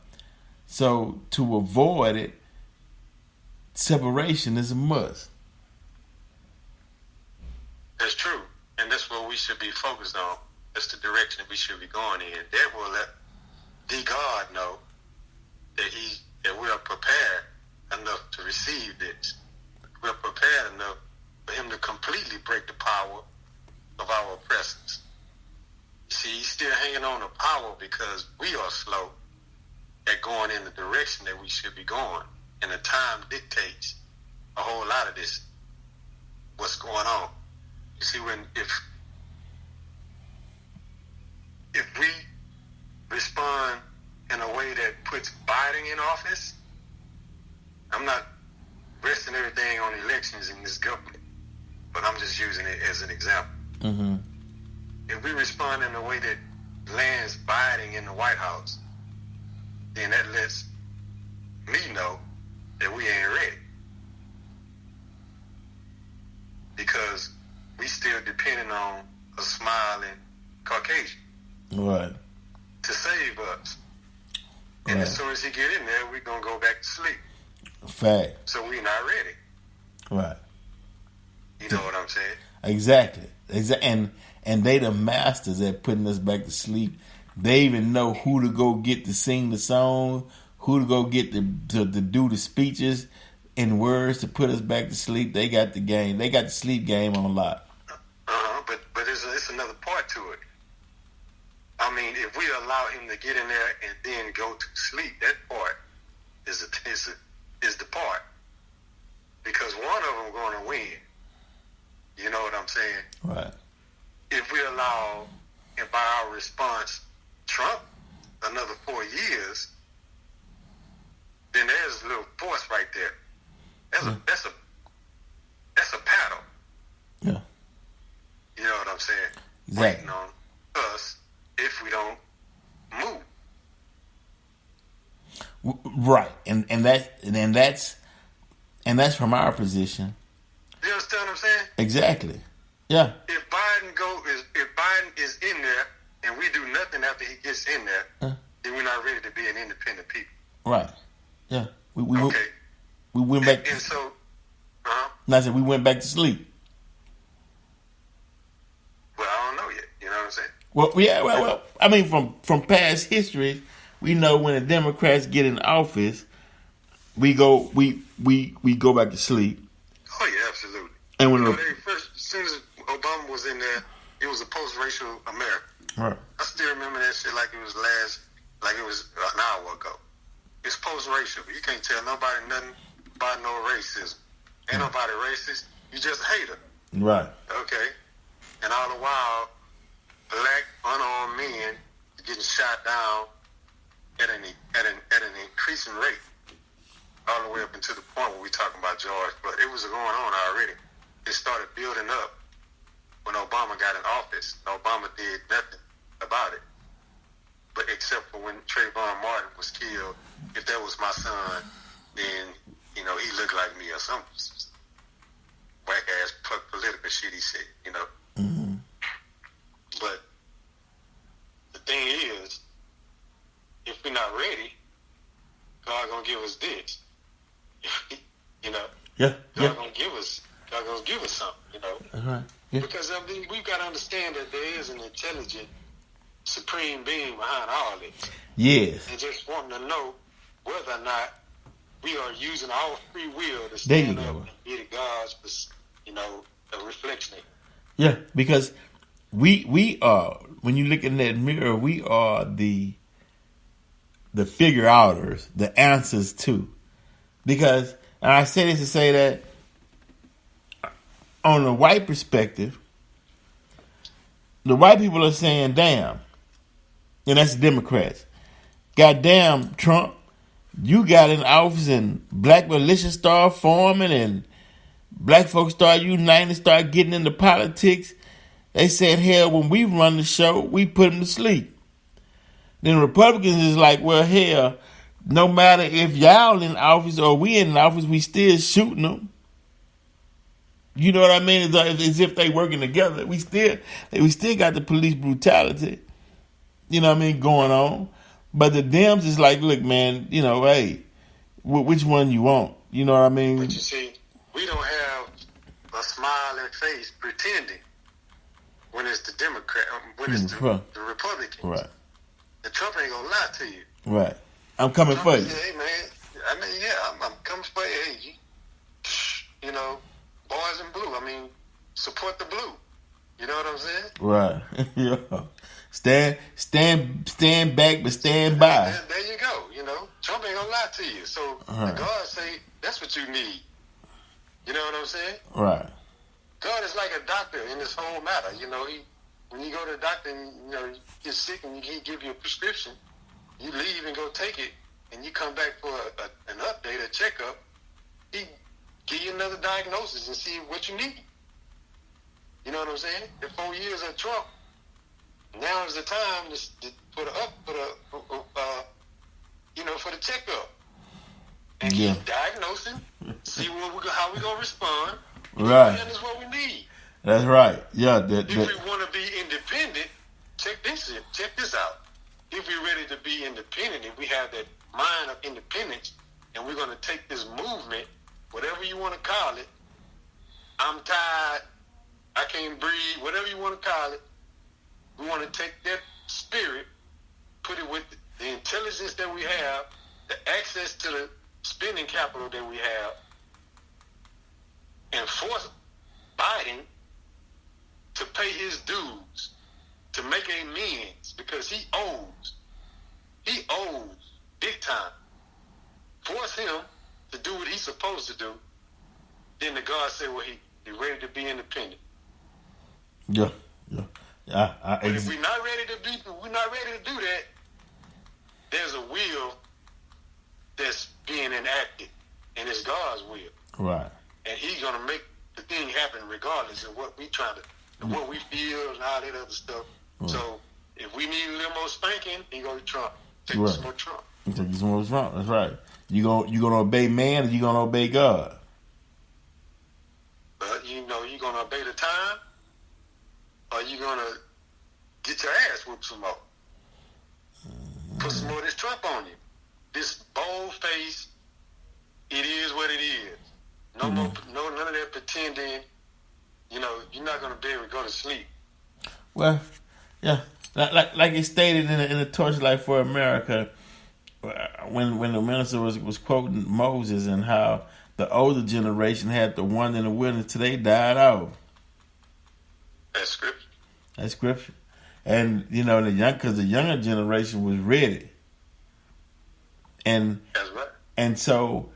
So to avoid it, separation is a must. That's true, and that's what we should be focused on. That's the direction that we should be going in. That will let the God know that we are prepared enough to receive this. We're prepared enough for him to completely break the power of our oppressors. See, he's still hanging on to power because we are slow at going in the direction that we should be going. And the time dictates a whole lot of this, what's going on. You see, if we respond in a way that puts Biden in office, I'm not resting everything on elections in this government, but I'm just using it as an example. Mm-hmm. if we respond in the way that Lance Biden in the White House, then that lets me know that we ain't ready. Because we still depending on a smiling Caucasian. Right. To save us. And as soon as he get in there, we're going to go back to sleep. Fact. So we're not ready. Right. You know what I'm saying? Exactly. And they the masters at putting us back to sleep. They even know who to go get to sing the song, who to go get to do the speeches in words to put us back to sleep. They got the game. They got the sleep game on lock. But it's another part to it. I mean, if we allow him to get in there and then go to sleep, that part is the part. Because one of them going to win. You know what I'm saying? Right. If we allow, and by our response, Trump another 4 years, then there's a little force right there. That's a paddle. Yeah. You know what I'm saying? Exactly. Waiting on us if we don't move. Right. And that's from our position. You understand what I'm saying? Exactly. Yeah. If Biden is in there and we do nothing after he gets in there, then we're not ready to be an independent people. Right. Yeah. We okay. We went back. And so, I said we went back to sleep. Well, I don't know yet. You know what I'm saying? Well, yeah. Well. I mean, from past history, we know when the Democrats get in office, we go back to sleep. Oh yeah, absolutely. And when as soon as Obama was in there, it was a post-racial America. Right. I still remember that shit like it was an hour ago. It's post-racial. You can't tell nobody nothing about no racism. Ain't nobody racist. You just hate her. Right. Okay. And all the while, black unarmed men getting shot down at an increasing rate, all the way up until the point where we talking about George. But it was going on already. It started building up when Obama got in office. Obama did nothing about it. But except for when Trayvon Martin was killed, if that was my son, then, he looked like me or some whack-ass political shit he said, Mm-hmm. But the thing is, if we're not ready, God gonna give us this. Yeah. God gonna give us something, Right. Yeah. Because we've got to understand that there is an intelligent, supreme being behind all this. Yes. And just wanting to know whether or not we are using our free will to stand up and be the God's, a reflection. Yeah, because we are, when you look in that mirror, we are the figure outers, the answers to. Because, and I say this to say that on the white perspective, the white people are saying, damn, and that's the Democrats. Goddamn, Trump, you got in office and black militia start forming and black folks start uniting, start getting into politics. They said, hell, when we run the show, we put them to sleep. Then Republicans is like, well, hell, no matter if y'all in office or we in office, we still shooting them. You know what I mean? It's as if they working together. We still got the police brutality, going on. But the Dems is like, look, man, hey, which one you want? You know what I mean? But you see, we don't have a smiling face pretending when it's the Democrat, when it's the Republicans. Right. And Trump ain't gonna lie to you. Right. I'm coming Trump for you. Hey, man. I'm coming for you. Hey, boys in blue. Support the blue. You know what I'm saying? Right. Yeah. Stand back, but stand by. There you go. Trump ain't gonna lie to you. So God say that's what you need. You know what I'm saying? Right. God is like a doctor in this whole matter. When you go to the doctor and you get sick and he give you a prescription, you leave and go take it, and you come back for an update, a checkup. He give you another diagnosis and see what you need. You know what I'm saying? The 4 years of Trump, now is the time to put up for the checkup and keep diagnosing, see how we gonna respond. Right. And that's what we need. That's right. Yeah. If we want to be independent, check this out. If we're ready to be independent, if we have that mind of independence, and we're going to take this movement, whatever you want to call it, I'm tired, I can't breathe, whatever you want to call it, we want to take that spirit, put it with the intelligence that we have, the access to the spending capital that we have, and force Biden to pay his dues, to make amends, because he owes big time. Force him to do what he's supposed to do. Then the God said, well, he ready to be independent. Yeah. But if we're not ready to do that, there's a will that's being enacted, and it's God's will. Right. And he's gonna make the thing happen regardless of what we trying to, and what we feel and all that other stuff. Right. So if we need a little more spanking, he go to Trump. Take some more Trump. Take some more Trump. That's right. You gonna obey man, or you gonna obey God? But you gonna obey the time, or you gonna get your ass whooped some more. Put some more of this Trump on you. This bold face. It is what it is. No more. No, none of that pretending. You're not gonna be able to go to sleep. Well, yeah, like it stated in the Torchlight for America, when the minister was quoting Moses and how the older generation had to wander in the wilderness till they died out. That's scripture. That's scripture, and because the younger generation was ready, and that's right. And so,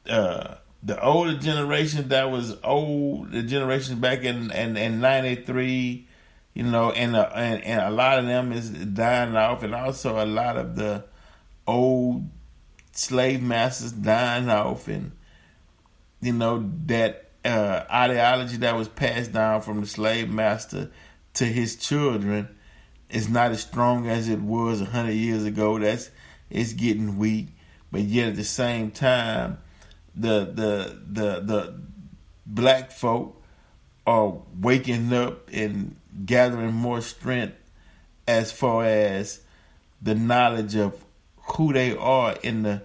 the older generation that was old, the generation back in '93. And a lot of them is dying off, and also a lot of the old slave masters dying off, and that ideology that was passed down from the slave master to his children is not as strong as it was 100 years ago. It's getting weak, but yet at the same time, the black folk are waking up and gathering more strength as far as the knowledge of who they are in the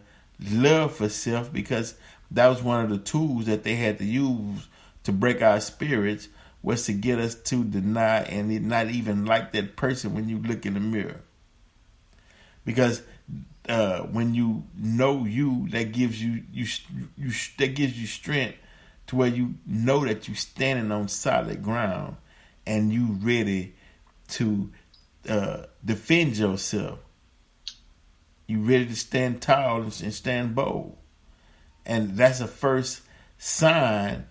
love for self, because that was one of the tools that they had to use to break our spirits, was to get us to deny and not even like that person when you look in the mirror. Because when you know you, that gives you strength to where you know that you're standing on solid ground and you ready to defend yourself. You ready to stand tall and stand bold. And that's a first sign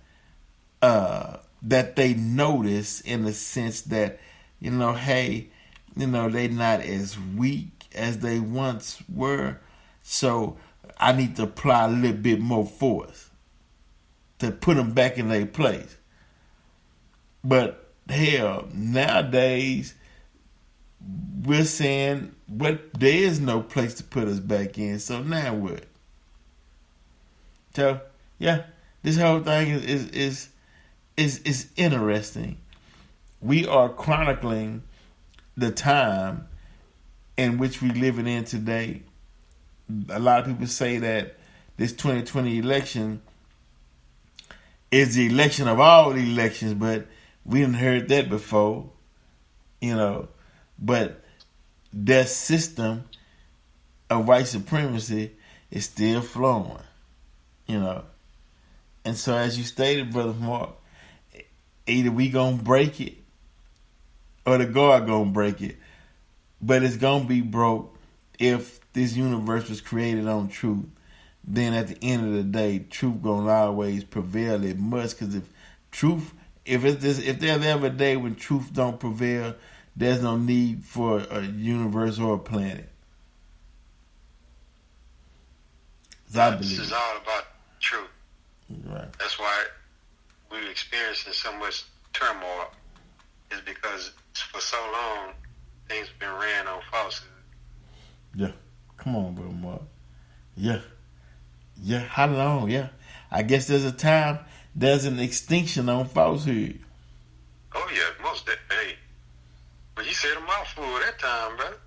that they notice, in the sense that, hey, they not as weak as they once were. So I need to apply a little bit more force to put them back in their place. But hell, nowadays we're saying, there is no place to put us back in. So now what? So yeah, this whole thing is interesting. We are chronicling the time in which we living in today. A lot of people say that this 2020 election is the election of all the elections, but we didn't heard that before, But their system of white supremacy is still flowing, And so, as you stated, Brother Mark, either we gonna break it or the God gonna break it. But it's gonna be broke if this universe was created on truth. Then at the end of the day, truth gonna always prevail. It must, because if there's ever a day when truth don't prevail, there's no need for a universe or a planet. This is all about truth. Right. That's why we're experiencing so much turmoil, is because for so long everything's been ran on falsehood. Yeah. Come on, bro, Mark. Yeah. Yeah. How long? Yeah. I guess there's a time, there's an extinction on falsehood. Oh yeah, most that. Hey, but you said a mouthful that time, brother.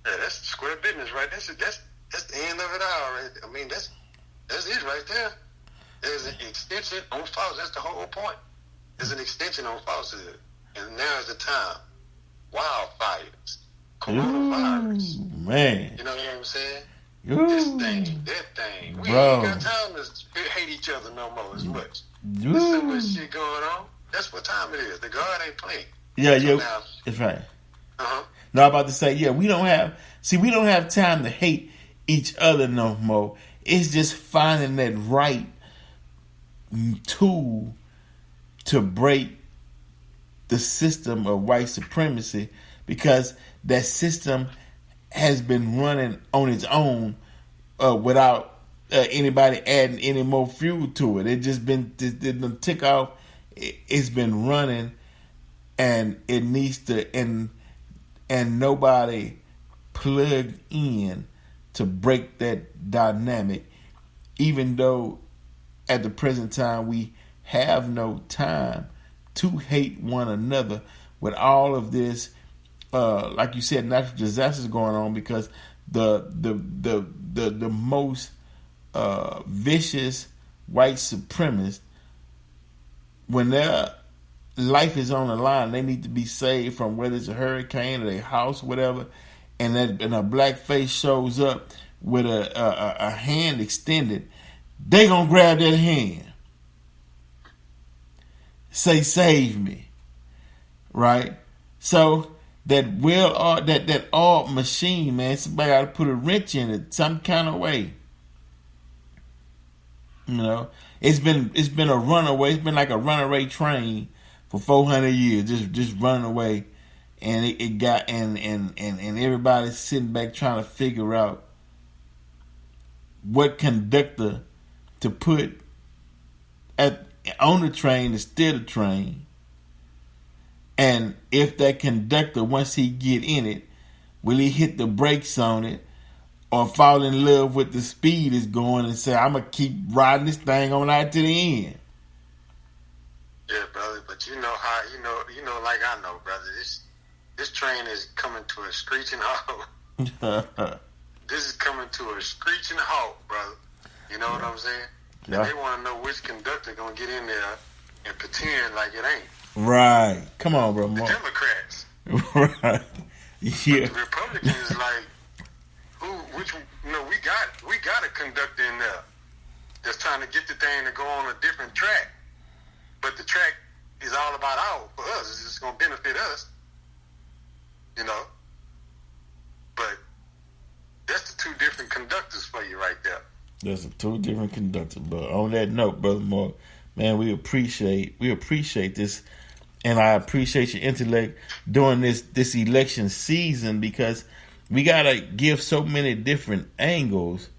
Yeah, that's square business, right? That's the end of it all, right? I mean, that's it right there. There's an extension on falsehood. That's the whole point. There's an extension on falsehood, and now is the time. Wildfires, coronavirus. Ooh, man. You know what I'm saying? Ooh. This thing, that thing. We Bro. ain't got time to hate each other no more as much. Ooh. There's so much shit going on. That's what time it is. The God ain't playing. Yeah, So yeah. now, That's right. uh-huh. No, I'm about to say, yeah, we don't have time to hate each other no more. It's just finding that right tool to break the system of white supremacy, because that system has been running on its own without anybody adding any more fuel to it. It just been it tick off. It's been running, and it needs to and nobody plugged in to break that dynamic. Even though at the present time we have no time to hate one another with all of this, like you said, natural disasters going on, because the most vicious white supremacists, when their life is on the line, they need to be saved from whether it's a hurricane or their house, whatever, and a black face shows up with a hand extended, they gonna grab that hand, say save me, right? So that art machine, man, somebody got to put a wrench in it some kind of way. You know, it's been a runaway. It's been like a runaway train for 400 years, just running away, and it got and everybody's sitting back trying to figure out what conductor to put on the train to steer the train. And if that conductor, once he get in it, will he hit the brakes on it or fall in love with the speed it's going and say, I'm going to keep riding this thing on out to the end? Yeah, brother, but you know how, like I know, brother, this train is coming to a screeching halt. This is coming to a screeching halt, brother. You know what I'm saying? Yeah. And they want to know which conductor going to get in there and pretend like it ain't. Right. Come on, bro. The Democrats. Right. Yeah. But the Republicans, like, we got a conductor in there that's trying to get the thing to go on a different track. But the track is all about for us. It's just going to benefit us. You know? But that's the two different conductors for you right there. That's two different conductors. But on that note, Brother Mark, man, we appreciate this, and I appreciate your intellect during this election season, because we gotta give so many different angles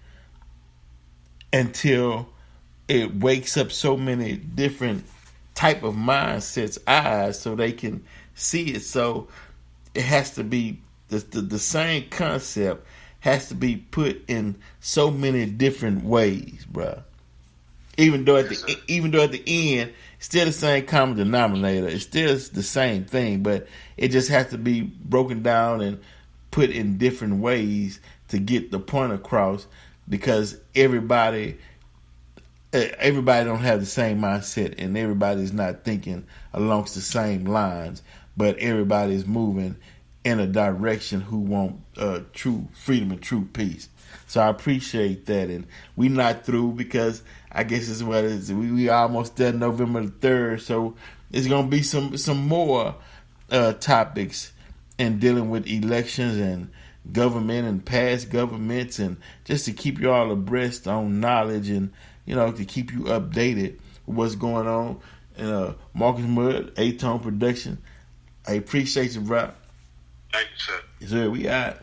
until it wakes up so many different type of mindsets, eyes, so they can see it. So it has to be the same concept has to be put in so many different ways, bruh. Even though at the end, it's still the same common denominator. It's still the same thing, but it just has to be broken down and put in different ways to get the point across, because everybody don't have the same mindset, and everybody's not thinking along the same lines, but everybody's moving in a direction who want true freedom and true peace. So I appreciate that, and we not through, because I guess it's what it is. We almost done November the 3rd, so it's gonna be some more topics in dealing with elections and government and past governments, and just to keep you all abreast on knowledge, and to keep you updated with what's going on. And Marcus Mudd, A-Tone Production. I appreciate you, bro. Thank you, sir. Yes, sir. We out.